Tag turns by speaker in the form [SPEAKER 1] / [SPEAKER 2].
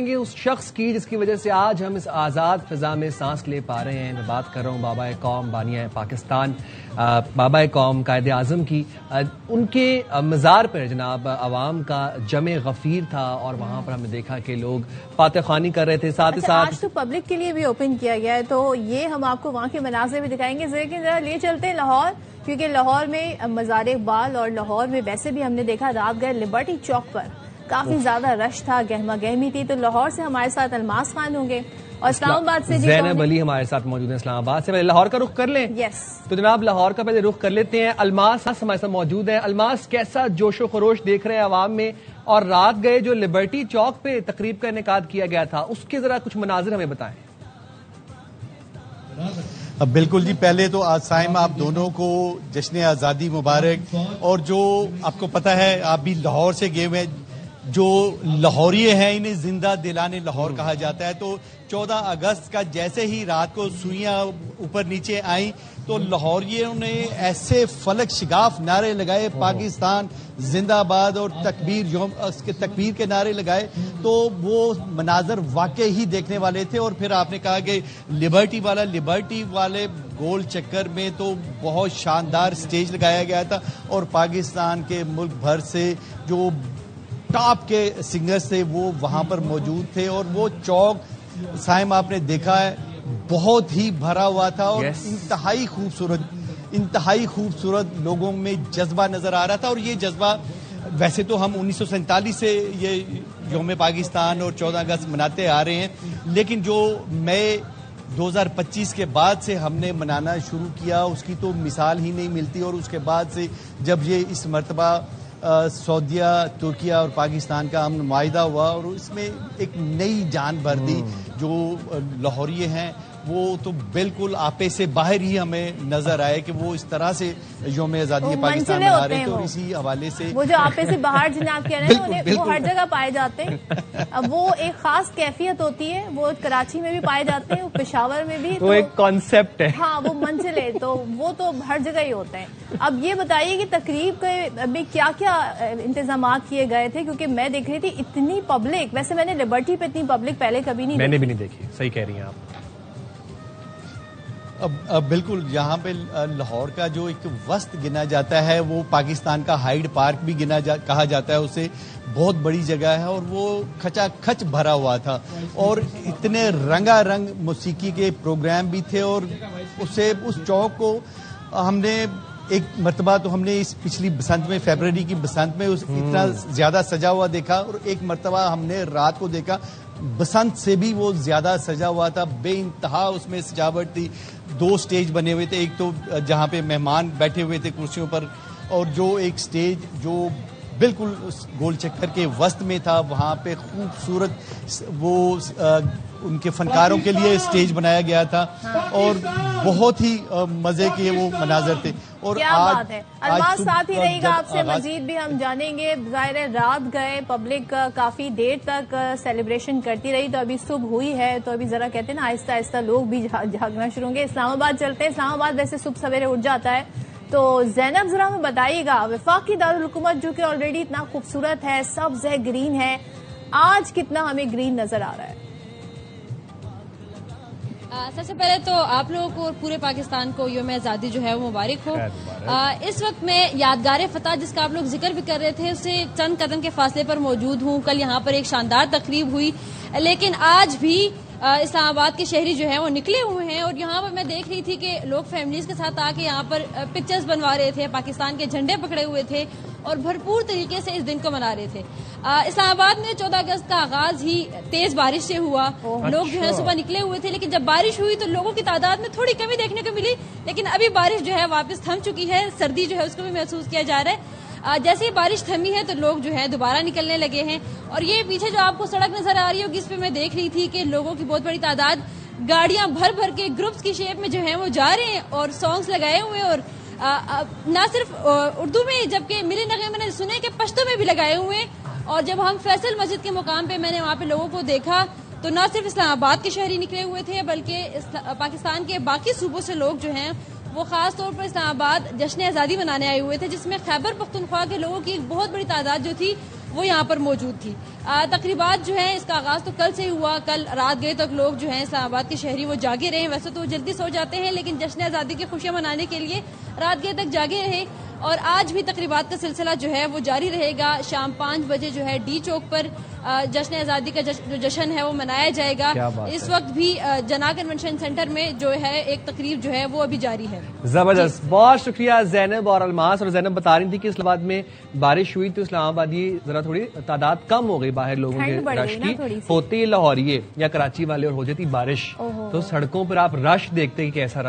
[SPEAKER 1] کریں گے اس شخص کی جس کی وجہ سے آج ہم اس آزاد فضا میں سانس لے پا رہے ہیں. میں بات کر رہا ہوں بابا قوم بانیہ پاکستان بابا قوم قائد اعظم کی. ان کے مزار پر جناب عوام کا جمع غفیر تھا اور وہاں پر ہم نے دیکھا کہ لوگ فاتح خوانی کر رہے تھے. ساتھ ہی ساتھ
[SPEAKER 2] آج تو پبلک کے لیے بھی اوپن کیا گیا ہے، تو یہ ہم آپ کو وہاں کے مناظر بھی دکھائیں گے. لیکن ذرا لے چلتے ہیں لاہور، کیونکہ لاہور میں مزار اقبال اور لاہور میں ویسے بھی ہم نے دیکھا رات گئے لبرٹی چوک پر کافی زیادہ رش تھا، گہما گہمی تھی. تو لاہور سے ہمارے ساتھ الماس خان ہوں گے اور اسلام آباد سے
[SPEAKER 1] زینب علی ہمارے ساتھ موجود ہیں اسلام آباد سے. پہلے لاہور کا رخ کر لیں. تو جناب لاہور کا پہلے رخ کر لیتے ہیں. الماس ہمارے ساتھ موجود ہیں. الماس، کیسا جوش و خروش دیکھ رہے ہیں عوام میں، اور رات گئے جو لبرٹی چوک پہ تقریب کا انعقاد کیا گیا تھا اس کے ذرا کچھ مناظر ہمیں بتائیں.
[SPEAKER 3] بالکل جی، پہلے تو آج سائم آپ دونوں کو جشن آزادی مبارک. اور جو آپ کو پتہ ہے، آپ بھی لاہور سے گئے ہوئے، جو لاہوریے ہیں انہیں زندہ دلانے لاہور کہا جاتا ہے. تو 14 اگست کا جیسے ہی رات کو سوئیاں اوپر نیچے آئیں تو لاہوریوں نے ایسے فلک شگاف نعرے لگائے، پاکستان زندہ باد اور تکبیر کے نعرے لگائے. تو وہ مناظر واقعی ہی دیکھنے والے تھے. اور پھر آپ نے کہا کہ لبرٹی والے گول چکر میں تو بہت شاندار سٹیج لگایا گیا تھا، اور پاکستان کے ملک بھر سے جو ٹاپ کے سنگرز تھے وہ وہاں پر موجود تھے. اور وہ چوک سائم آپ نے دیکھا ہے بہت ہی بھرا ہوا تھا، اور انتہائی خوبصورت لوگوں میں جذبہ نظر آ رہا تھا. اور یہ جذبہ ویسے تو ہم 1947 سے یہ یوم پاکستان اور 14 اگست مناتے آ رہے ہیں، لیکن جو مئی 2025 کے بعد سے ہم نے منانا شروع کیا اس کی تو مثال ہی نہیں ملتی. اور اس کے بعد سے جب یہ اس مرتبہ سعودیہ، ترکیہ اور پاکستان کا امن معاہدہ ہوا اور اس میں ایک نئی جان بھر دی، جو لاہوریے ہیں وہ تو بالکل آپے سے باہر ہی ہمیں نظر آئے کہ وہ اس طرح سے یوم آزادی پاکستان منا رہے تھے. اور اسی حوالے سے
[SPEAKER 2] وہ جو آپے سے باہر جنہیں آپ کہہ رہے ہیں وہ ہر جگہ پائے جاتے ہیں. اب وہ ایک خاص کیفیت ہوتی ہے، وہ کراچی میں بھی پائے جاتے ہیں، پشاور میں بھی.
[SPEAKER 1] تو ایک کانسیپٹ ہے.
[SPEAKER 2] ہاں، وہ منزلیں تو وہ تو ہر جگہ ہی ہوتے ہیں. اب یہ بتائیے کہ تقریب کے میں کیا کیا انتظامات کیے گئے تھے، کیونکہ میں دیکھ رہی تھی اتنی پبلک، ویسے میں نے لبرٹی پہ اتنی پبلک پہلے کبھی نہیں
[SPEAKER 1] میں نے بھی نہیں دیکھی. صحیح کہہ رہی ہیں آپ.
[SPEAKER 3] بالکل، یہاں پہ لاہور کا جو ایک وسط گنا جاتا ہے وہ پاکستان کا ہائیڈ پارک بھی کہا جاتا ہے اسے. بہت بڑی جگہ ہے اور وہ کھچا کھچ بھرا ہوا تھا، اور اتنے رنگا رنگ موسیقی کے پروگرام بھی تھے. اور اس چوک کو ہم نے ایک مرتبہ تو ہم نے اس پچھلی بسنت میں، فیبرری کی بسنت میں اتنا زیادہ سجا ہوا دیکھا، اور ایک مرتبہ ہم نے رات کو دیکھا بسنت سے بھی وہ زیادہ سجا ہوا تھا. بے انتہا اس میں سجاوٹ تھی. 2 سٹیج بنے ہوئے تھے، ایک تو جہاں پہ مہمان بیٹھے ہوئے تھے کرسیوں پر، اور جو ایک سٹیج جو بالکل اس گول چکر کے وسط میں تھا وہاں پہ خوبصورت وہ ان کے فنکاروں کے لیے سٹیج بنایا گیا تھا، اور بہت ہی مزے کے وہ مناظر تھے. اور
[SPEAKER 2] کیا بات ہے. الماس ساتھ ہی رہے گا آپ سے، مزید بھی ہم جانیں گے. ظاہر ہے رات گئے، پبلک کافی دیر تک سیلیبریشن کرتی رہی، تو ابھی صبح ہوئی ہے تو ابھی ذرا کہتے ہیں نا آہستہ آہستہ لوگ بھی جاگنا شروع ہوں گے. اسلام آباد چلتے ہیں. اسلام آباد ویسے صبح سویرے اٹھ جاتا ہے، تو زینب ذرا ہمیں بتائیے گا، وفاقی دارالحکومت جو کہ آلریڈی اتنا خوبصورت ہے، سبز ہے، گرین ہے، آج کتنا ہمیں گرین نظر آ رہا ہے؟
[SPEAKER 4] سب سے پہلے تو آپ لوگوں کو اور پورے پاکستان کو یوم آزادی جو ہے وہ مبارک ہو. اس وقت میں یادگار فتح جس کا آپ لوگ ذکر بھی کر رہے تھے، اس سے چند قدم کے فاصلے پر موجود ہوں. کل یہاں پر ایک شاندار تقریب ہوئی، لیکن آج بھی اسلام آباد کے شہری جو ہیں وہ نکلے ہوئے ہیں. اور یہاں پر میں دیکھ رہی تھی کہ لوگ فیملیز کے ساتھ آ کے یہاں پر پکچرز بنوا رہے تھے، پاکستان کے جھنڈے پکڑے ہوئے تھے اور بھرپور طریقے سے اس دن کو منا رہے تھے. اسلام آباد میں 14 اگست کا آغاز ہی تیز بارش سے ہوا. لوگ جو ہے صبح نکلے ہوئے تھے، لیکن جب بارش ہوئی تو لوگوں کی تعداد میں تھوڑی کمی دیکھنے کو ملی. لیکن ابھی بارش جو ہے واپس تھم چکی ہے، سردی جو ہے اس کو بھی محسوس کیا جا رہا ہے. جیسے ہی بارش تھمی ہے تو لوگ جو ہے دوبارہ نکلنے لگے ہیں. اور یہ پیچھے جو آپ کو سڑک نظر آ رہی ہوگی، اس پہ میں دیکھ رہی تھی کہ لوگوں کی بہت بڑی تعداد گاڑیاں بھر بھر کے گروپس کی شیپ میں جو ہیں وہ جا رہے ہیں اور سانگز لگائے ہوئے ہیں. اور نہ صرف اردو میں، جبکہ میرے نغمے میں نے سنے کہ پشتو میں بھی لگائے ہوئے ہیں. اور جب ہم فیصل مسجد کے مقام پہ میں نے وہاں پہ لوگوں کو دیکھا تو نہ صرف اسلام آباد کے شہری نکلے ہوئے تھے، بلکہ پاکستان کے باقی صوبوں سے لوگ جو ہیں وہ خاص طور پر اسلام آباد جشن آزادی منانے آئے ہوئے تھے، جس میں خیبر پختونخوا کے لوگوں کی ایک بہت بڑی تعداد جو تھی وہ یہاں پر موجود تھی. تقریبات جو ہیں اس کا آغاز تو کل سے ہی ہوا. کل رات گئے تک لوگ جو ہیں اسلام آباد کے شہری وہ جاگے رہے. ویسے تو وہ جلدی سو جاتے ہیں لیکن جشن آزادی کی خوشیاں منانے کے لیے رات گئے تک جاگے رہے, اور آج بھی تقریبات کا سلسلہ جو ہے وہ جاری رہے گا. شام 5 بجے جو ہے ڈی چوک پر جشن آزادی کا جو جشن ہے وہ منایا جائے گا. اس وقت بھی جنا کنونشن سینٹر میں جو ہے ایک تقریب جو ہے وہ ابھی جاری ہے.
[SPEAKER 1] زبردست, بہت شکریہ زینب اور الماس. اور زینب بتا رہی تھی کہ اسلام آباد میں بارش ہوئی تو اسلام آباد یہ ذرا تھوڑی تعداد کم ہو گئی باہر لوگوں کے رش کی. ہوتی لاہوریے یا کراچی والے اور ہو جاتی بارش تو سڑکوں پر آپ رش دیکھتے کہ کیسا